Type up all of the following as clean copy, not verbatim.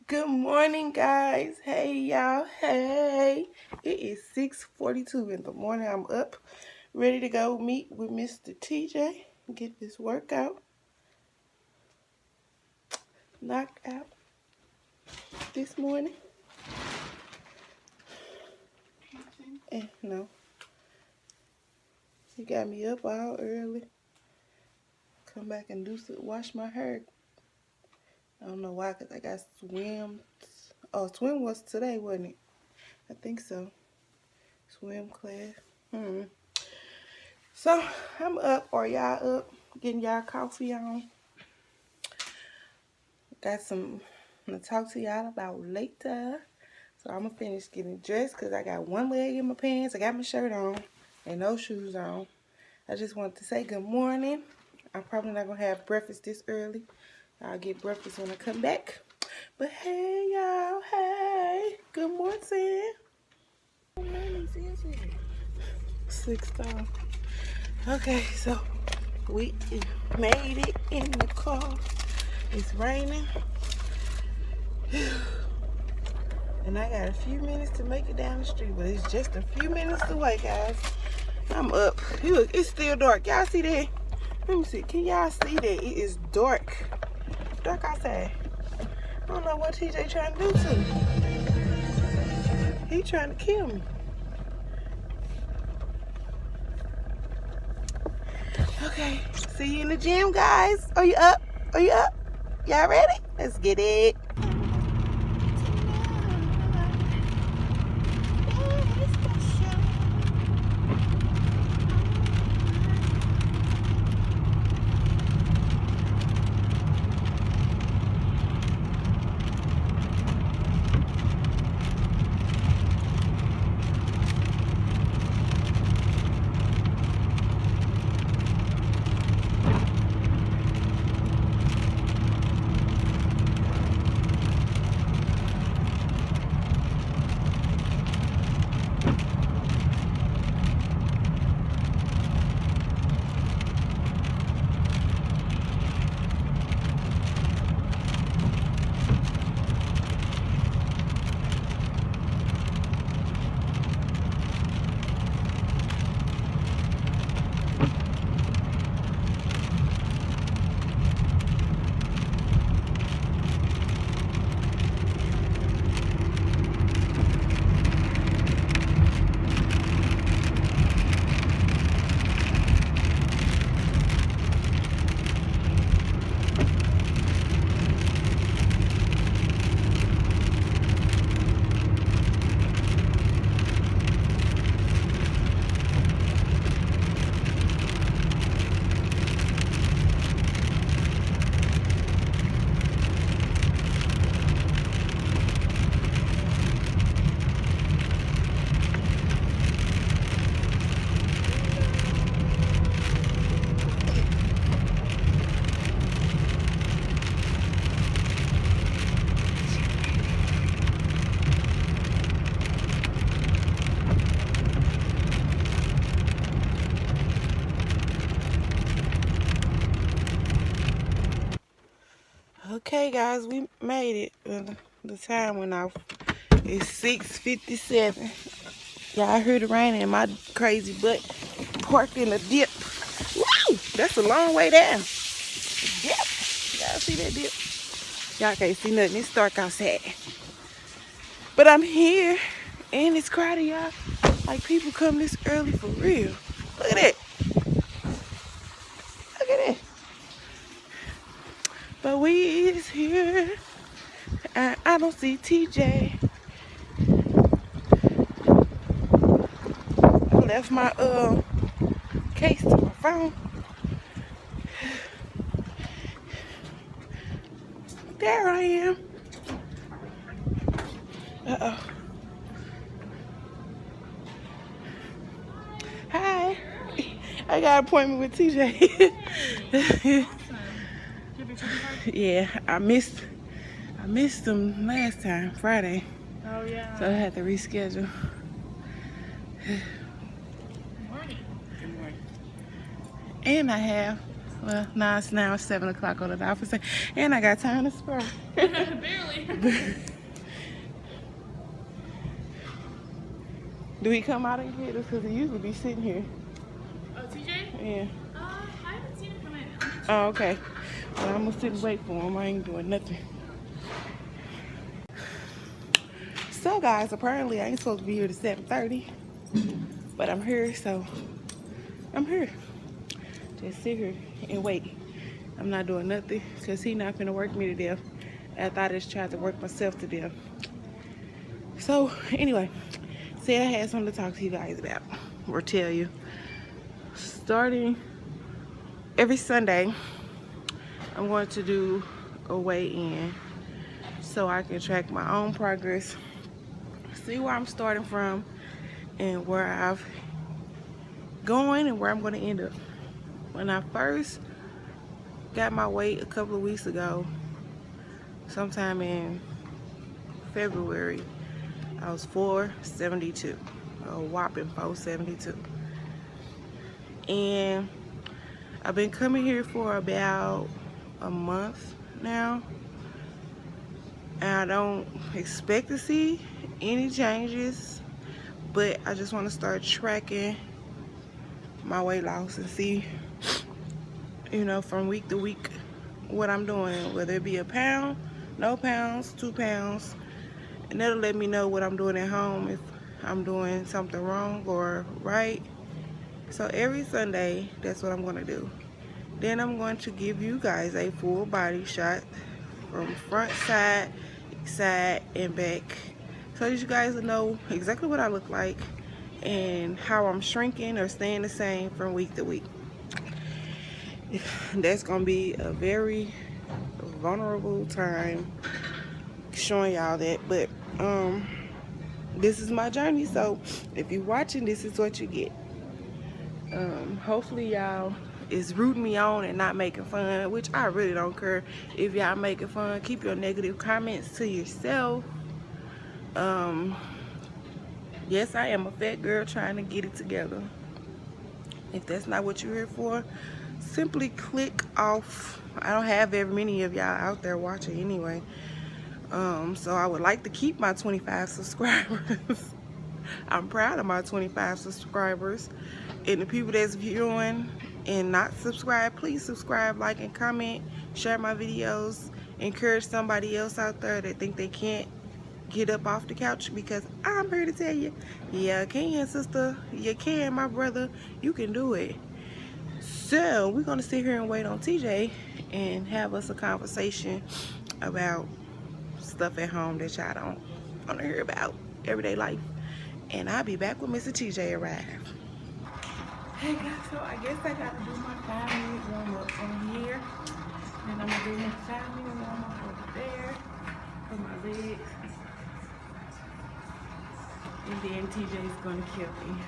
Good morning, guys. Hey, y'all. Hey. It is 6:42 in the morning. I'm up, ready to go meet with Mr. TJ, get this workout knocked out this morning. And no, he got me up all early. Come back and wash my hair. I don't know why, because I got swim. Oh, swim was today, wasn't it? I think so. Swim class. So, I'm up. Are y'all up? Getting y'all coffee on. Got some to talk to y'all about later. So, I'm going to finish getting dressed because I got one leg in my pants. I got my shirt on and no shoes on. I just wanted to say good morning. I'm probably not going to have breakfast this early. I'll get breakfast when I come back. But hey, y'all. Hey. Good morning. What name is it? 6:00. Okay, so we made it in the car. It's raining. And I got a few minutes to make it down the street, but it's just a few minutes away, guys. I'm up. Look, it's still dark. Y'all see that? Let me see. Can y'all see that? It is dark. Dark outside. I don't know what TJ trying to do to me. He trying to kill me. Okay. See you in the gym, guys. Are you up? Are you up? Y'all ready? Let's get it. Okay, guys, we made it. The time went off. It's 6:57. Y'all heard the rain and my crazy butt parked in a dip. Woo! That's a long way down. Dip. Y'all see that dip? Y'all can't see nothing. It's dark outside. But I'm here and it's crowded, y'all. Like people come this early for real. Look at that. Look at that. But we is here. I don't see TJ. I left my case to my phone. There I am. Uh-oh. Hi. I got an appointment with TJ. Yeah, I missed them last time, Friday. Oh, yeah. So I had to reschedule. Good morning. Good morning. And I have Well, now it's 7 o'clock on the dot, and I got time to spray. Barely. Do he come out and get us? Because he usually be sitting here. Oh, TJ? Yeah. I haven't seen him come in. Oh, okay. Well, I'm gonna sit and wait for him. I ain't doing nothing. So, guys, apparently I ain't supposed to be here to 7:30, but I'm here, so I'm here. Just sit here and wait. I'm not doing nothing because he not gonna work me to death after I just tried to work myself to death. So, anyway, said I had something to talk to you guys about or tell you. Starting every Sunday, I'm going to do a weigh-in so I can track my own progress, see where I'm starting from and where I've going and where I'm going to end up. When I first got my weight a couple of weeks ago, sometime in February, I was 472, a whopping 472. And I've been coming here for about a month now, and I don't expect to see any changes, but I just want to start tracking my weight loss and see, you know, from week to week what I'm doing, whether it be a pound, no pounds, 2 pounds, and that'll let me know what I'm doing at home, if I'm doing something wrong or right. So every Sunday, that's what I'm going to do. Then I'm going to give you guys a full body shot from front, side, and back, so that you guys will know exactly what I look like and how I'm shrinking or staying the same from week to week. That's going to be a very vulnerable time showing y'all that, but this is my journey, so if you're watching, this is what you get. Hopefully y'all is rooting me on and not making fun, which I really don't care if y'all making fun. Keep your negative comments to yourself. Yes, I am a fat girl trying to get it together. If that's not what you're here for, simply click off. I don't have very many of y'all out there watching anyway, so I would like to keep my 25 subscribers. I'm proud of my 25 subscribers. And the people that's viewing and not subscribed, please subscribe, like, and comment, share my videos, encourage somebody else out there that think they can't get up off the couch, because I'm here to tell you, yeah, you can, sister, you can, my brother, you can do it. So we're gonna sit here and wait on TJ and have us a conversation about stuff at home that y'all don't want to hear about, everyday life. And I'll be back when Mr. TJ arrives. Hey guys, so I guess I gotta do my 5-minute warm up on here. And I'm gonna do my 5-minute warm up over there for my legs. And then TJ's gonna kill me.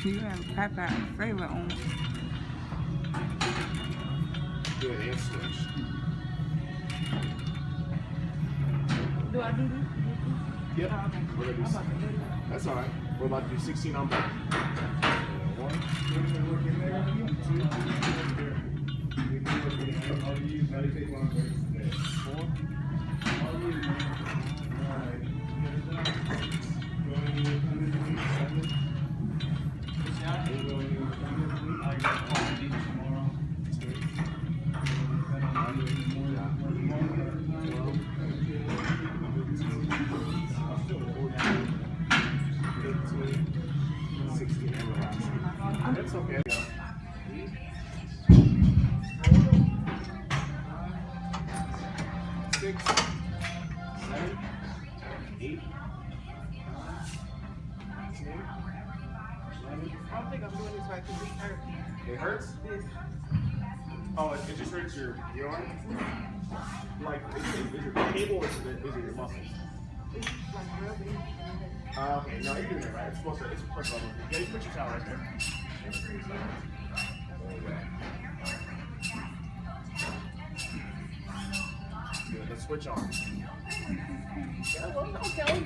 You have a Popeye favorite on. Good, and switch. Do I do this? Yep. Oh, okay. We're gonna do I'm about to do it. That's all right. We're about to do 16 on both. One, That's okay. 6, 7, 8, 10, 11. I don't think I'm doing this right because it hurt. It hurts? This. Oh, it just hurts your arm? Like, is it the cable or is it your muscles? It's like rubbing. Okay, no, you're doing it right. It's supposed to level. Yeah, you put your towel right there. Good, let's switch on. Yeah, well, okay.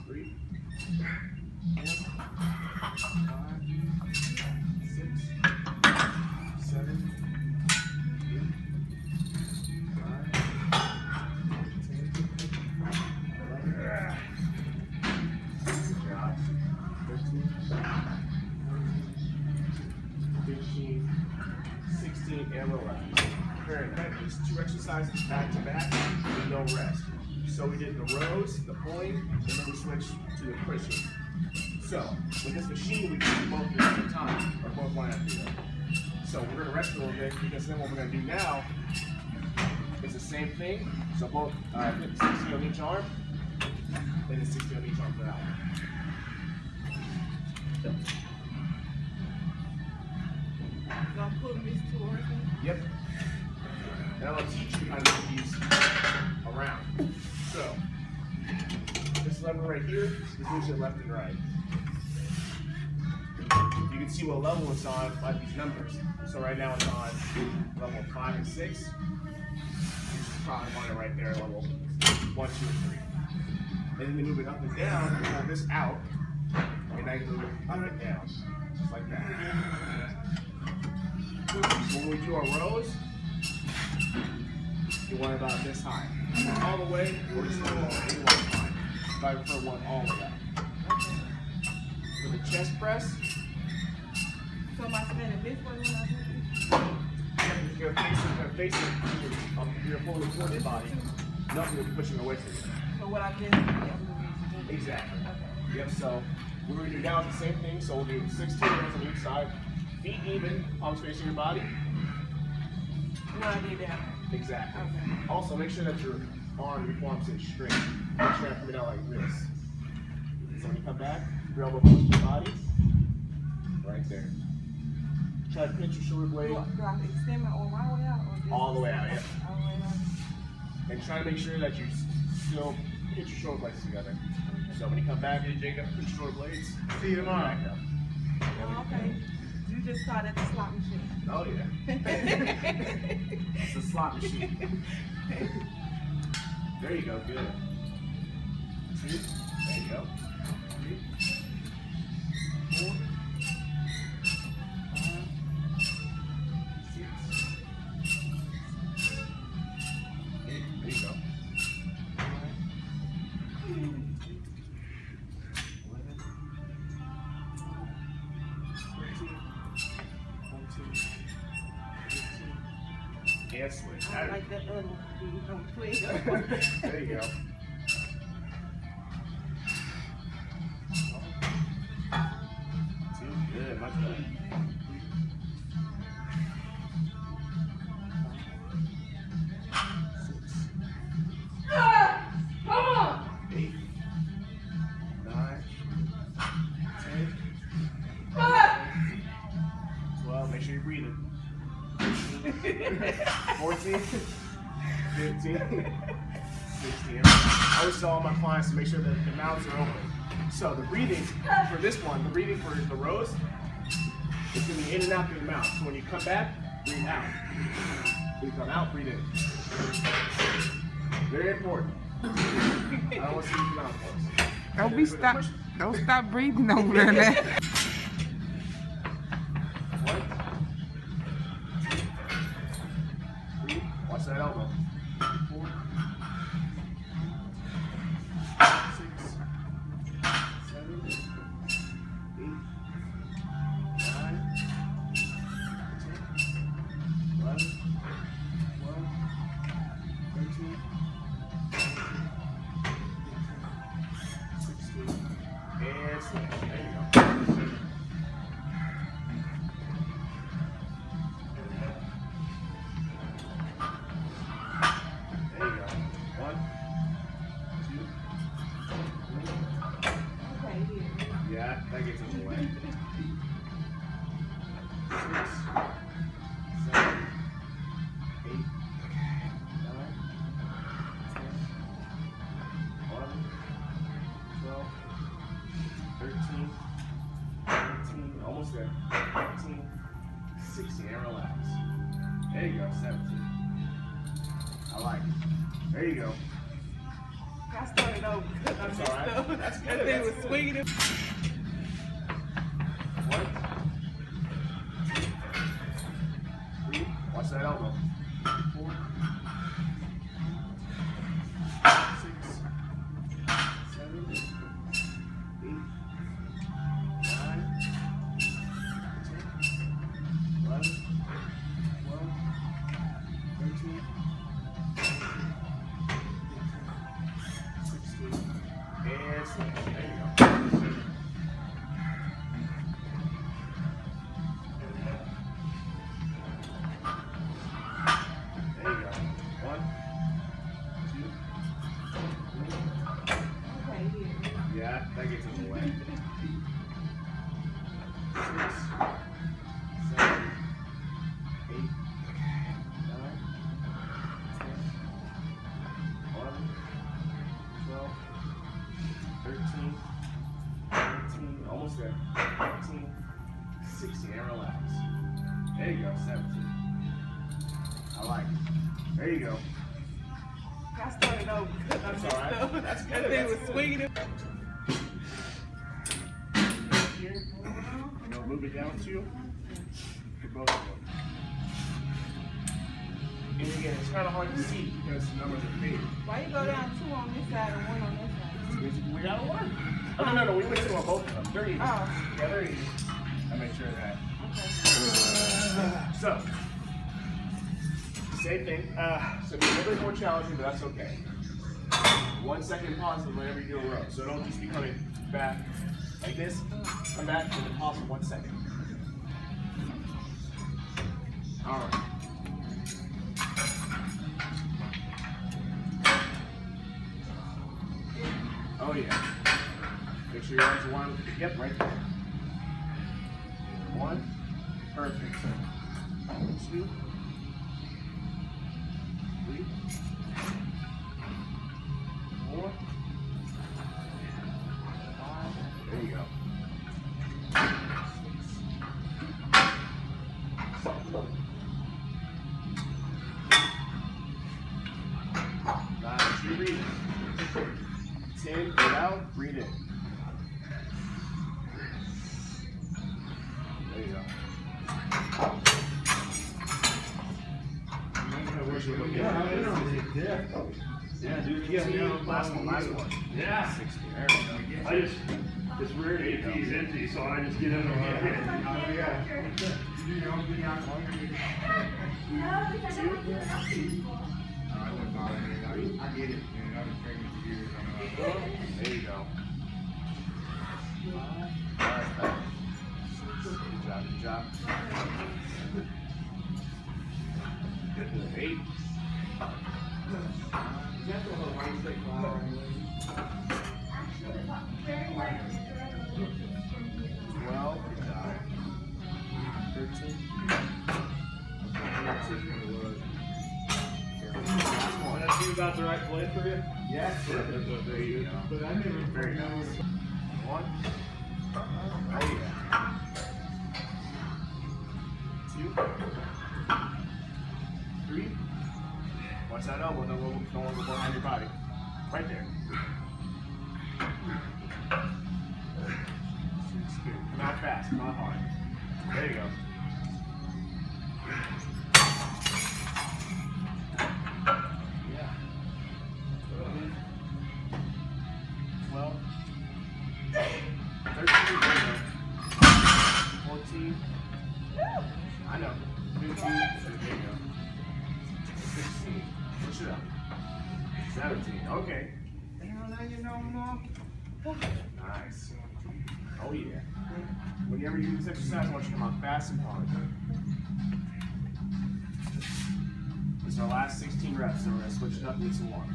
Three, 4, 5, 6, 7, 8, 9, 10, 11. Good job. 13, 15, 16, and relax. Very nice. Just 2 exercises back to back with no rest. So we did the rows, the pulling, and then we switched to the pushing. So with this machine, we can do both at the same time, or both one after the other. So we're gonna rest a little bit because then what we're gonna do now is the same thing. So both 60 on each arm, and then 60 on each arm for that one. So I'm putting these towards me. Yep. And I'll teach you how to move these around. So this lever right here is moves it left and right. You can see what level it's on by these numbers. So right now it's on level 5 and 6. You probably want it right there, level 1, 2, and 3. And then they move it up and down, and pull this out, and now you move it up and down, just like that. When we do our rows, you want it about this high. All the way, or just one fine. But I prefer one all the way up. For the chest press, So am I standing this way when I do this? you're facing you're pulling towards your body. Nothing will be pushing away from you. So what I just did, I'm moving to Exactly. Okay. Yep, so we're going to do now the same thing. So we'll do 16 rounds on each side. Feet even, palms facing your body. When I did that. Exactly. Okay. Also, make sure that your forearm is straight. Make sure you're coming out like this. So when you come back, your elbow close to your body. Right there. Try to pinch your shoulder blade Do I extend my arm all the way out? Or just all the way out, yeah. all the way out? And try to make sure that you still pinch your shoulder blades together. So when you come back, Jacob, pinch your shoulder blades. See you tomorrow. Back up. Oh, okay. You just started the slot machine. Oh yeah. It's a slot machine. There you go, good. 2, there you go. 3, 4, 5, 6, 8, there you go. 9, 11, 13, 14, 15, and switch. I like that other one. You don't twig. There you go. Too good, much better. 14, 15, 16. I always tell all my clients to make sure that the mouths are open. So the breathing for this one, the breathing for the rows, is going to be in and out through the mouth. So when you come back, breathe out. When you come out, breathe in. Very important. I don't want to see you come out first. Don't stop breathing over there now. 1, 2, 3. Watch that elbow. 4, 6, 7, 8, 9, 10, 11, 12, 13, 16, and switch. There you go. There you go. 1, 2, 3. Yeah, that gets in the way. 6, 7, 8, 9, 10, 11, 12, 13, 14, almost there. 15, 16, and relax. There you go, 17. I like it. There you go. I started over. That's all right. That's good. That thing was swinging. 1, 2, 3. Watch that elbow. 4, 6, 7, 8, 9, 10, 11, 12, 13, 16, and switch. There you go. There you go. 1, 2, 3. Yeah, that gets in the way. 6, 7, 8, 9, 10, 11, 12, 13, 14, almost there. 15, 16, and relax. There you go, 17. I like it. There you go. I started over. That's all right. That's good. That thing was swinging. Here, and I'll move it down to you for both of them. And again, it's kind of hard to see because the numbers are big. Why you go down 2 on this side and 1 on this side? We got one. Oh, no, we went 2 on both of them. They're even. Oh. Yeah, they're even. I make sure of that. Okay. So, same thing. So it's a little bit more challenging, but that's okay. 1 second pause whenever you do a row. So don't just be coming back like this. Come back and then pause for 1 second. All right. Oh yeah. Make sure your arms are one. Yep, right there. 1. Perfect. 2. 3. 4. 5. There you go. 6. 9. Keep breathing. 10. Breathe out. Breathe in. There you go. Yeah, do it again. Last one. Yeah. 60. There we go. It's weird, AP's empty, so I just get in there. There you go. 5. Good job. 8. 12. Good job. 13. 14. about the right place for you? Yeah, sure. There you go. But I never. Very nice. One. Oh yeah. Two. Three. Watch that elbow. Don't go behind your body. Right there. Not fast, not hard. There you go. Yeah. 12. 13. There you go. 14. I know. 15. There you go. 16. Push it up. 17. Okay. Nice. Oh yeah. Whenever you do this exercise, I want you to come out fast and hard. This is our last 16 reps, so we're going to switch it up and get some more.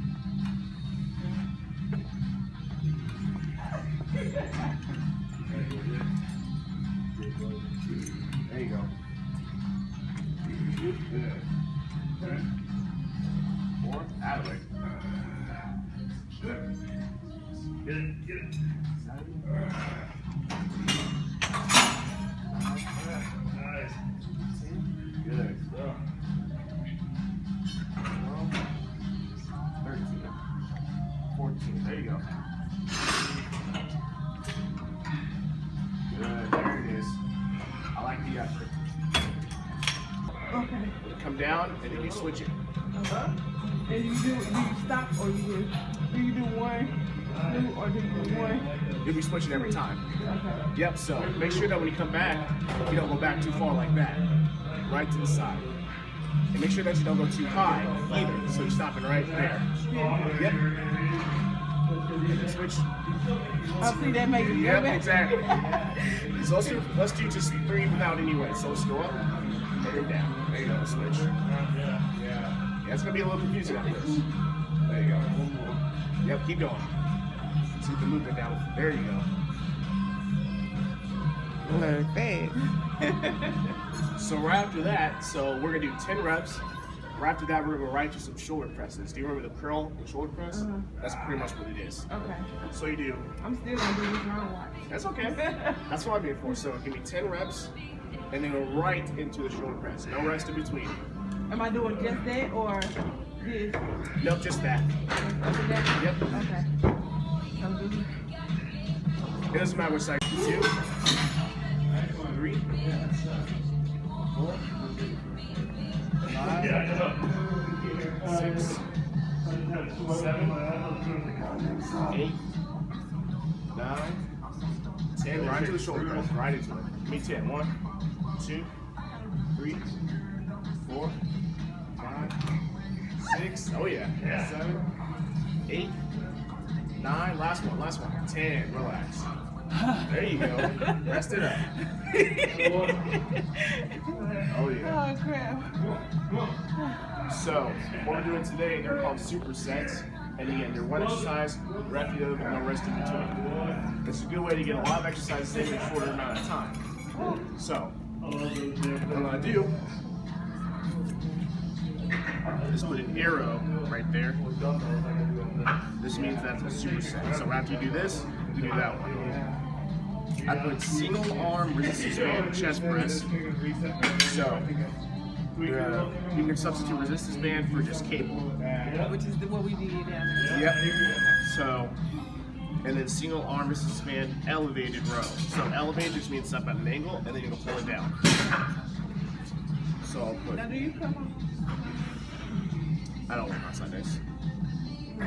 There you go. Good. 4. Out of it. Get it. 7. Nice. 10. Good. 12. 13. 14. There you go. Good. There it is. I like the effort. Okay. Come down and then you switch it. And do you stop or do you do 1, 2, or do you do 1? You'll be switching every time. Okay. Yep, so make sure that when you come back, you don't go back too far like that. Right to the side. And make sure that you don't go too high either, so you're stopping right there. Yep. And then switch. I see that makes it Yep, better. exactly. So let's do just 3 without any weight. So let's go up and then down. There you go, switch. Yeah, it's gonna be a little confusing at first. There you go. One more. Yep, keep going. See the movement down. There you go. Learn fast. So right after that, so we're gonna do 10 reps. Right after that, we're gonna go right to some shoulder presses. Do you remember the curl and shoulder press? That's pretty much what it is. Okay. So you do. I'm still gonna do this wrong watch. That's okay. That's what I'm here for. So give me 10 reps, and then go right into the shoulder press. No rest in between. Am I doing just that or this? Nope, just that. Over that? Yep. Okay. I'm doing It doesn't matter which side. 2, 3, 4, 5, 6, 7, 8, 9, 10. Right into the shoulder press. Right into it. Give me 10. 1, 2, 3, 4, 5, 6. Oh yeah. 7, 8, 9. Last one. 10. Relax. There you go. Rest it up. Oh yeah. Oh crap. So what we're doing today, they're called supersets. And again, they're one exercise, repetitive, and no rest in between. It's a good way to get a lot of exercises in a shorter amount of time. So what I'm gonna do is put an arrow right there. This means that's a superset. So after you do this, you do that one. I put single arm resistance band chest press. So you can substitute resistance band for just cable. Which is what we did down there. Yep. So, and then single arm resistance band elevated row. So elevated just means up at an angle, and then you can pull it down. So I'll put. Now do you come on? I don't work on Sundays. I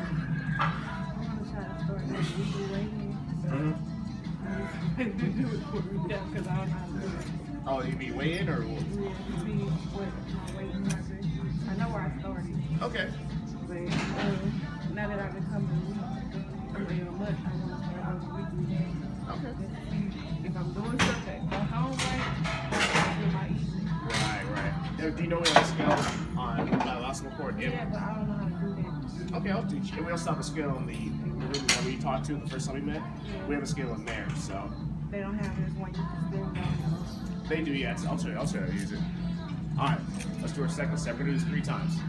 want to try to start that weekly weighing. Do it for me now because I don't know how to do it. Oh, you mean weigh in or? Yeah, to see what my weight is. I know where I started. Okay. But now that I've been coming real much, I want to start those weekly days. Okay. If I'm doing something at home right, I do my eating. Right. Do you know we have a scale on basketball court? Yeah, but I don't know how to do that. Okay, I'll teach you. And we also have a scale in the room that we talked to the first time we met. We have a scale in there, so. They don't have this one you can still go. They do, yes. I'll show you how to use it. All right, let's do our second set. We're gonna do this 3 times.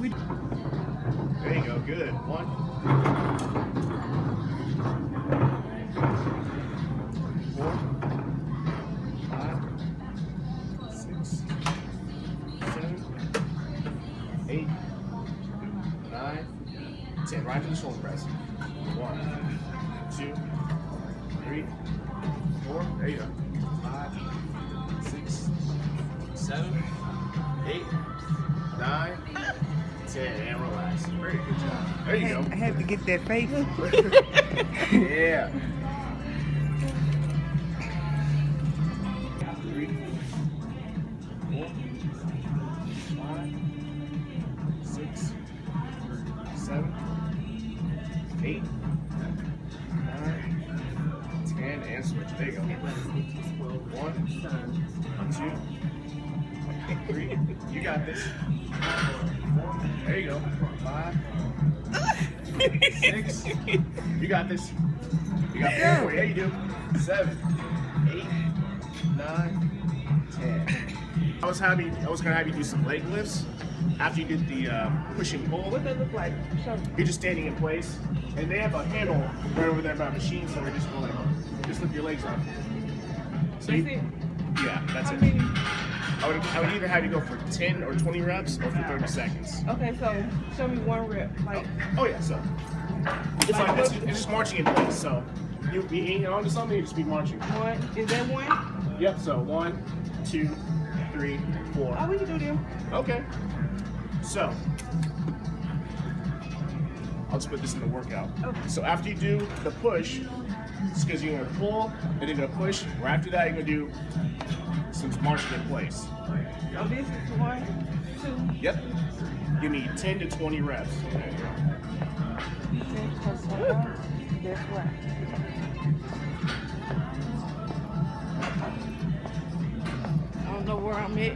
There you go, good. 1, 4, 5, 6, 7, 8, 9, 10. Right to the shoulder press. 1, 2, 3, 4. There you go. 5, 6, 7, 8, 9, 10, and relax. Very good job. There you go. I had to get that face. Yeah. 3, 4, 5, 6, 7, 8, 9, 10, and switch. There you go. 1, 2, 3. You got this. 4. There you go. 5, 6. You got this. You got 4. Yeah, you do. 7, 8, 9, 10. I was gonna have you do some leg lifts after you did the push and pull. What does it look like? Show me. You're just standing in place, and they have a handle right over there by a machine, so we're just going. Just lift your legs up. So That's it. Yeah, that's How it. many? I would either have you go for 10 or 20 reps or for 30 seconds. Okay, so show me one rep. Like, Oh yeah, so it's like it's just marching in place. So you be hanging on to something, you just be marching. one. Is that one? Yep. So 1, 2, 3, 4. Oh, we can do them. Okay. So I'll just put this in the workout. Okay. So after you do the push, it's because you're gonna pull and then you're gonna push. Right after that, you're gonna do some marching in place. Oh, this is 1, 2. Yep. You need 10 to 20 reps. That's right. I don't know where I'm at.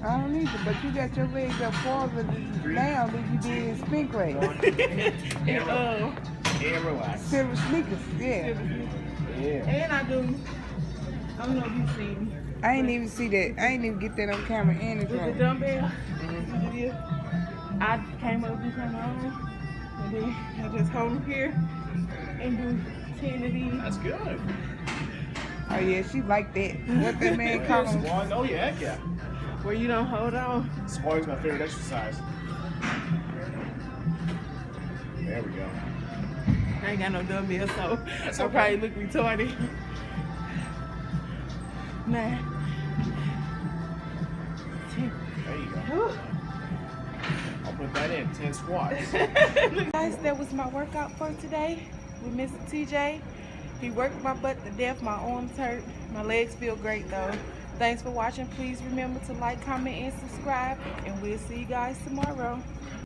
I don't either, but you got your legs up farther now than you did in spin class. And relax. Silver sneakers, yeah. Yeah. And I do. I don't know if you see me. I ain't even see that. I ain't even get that on camera and it's With the wrong. dumbbell, I came up with something on, and then I just hold them here and do 10 of these. That's good. Oh yeah, she like that. What that man call him? Squat. Oh yeah, heck yeah. Where you don't hold on. Squatting's my favorite exercise. There we go. I ain't got no dumbbell, so That's I'll okay. probably look retarded. 9, 10. There you go. Whew. I'll put that in. 10 squats. Guys, that was my workout for today with Mr. TJ. He worked my butt to death. My arms hurt. My legs feel great though. Thanks for watching. Please remember to like, comment, and subscribe. And we'll see you guys tomorrow.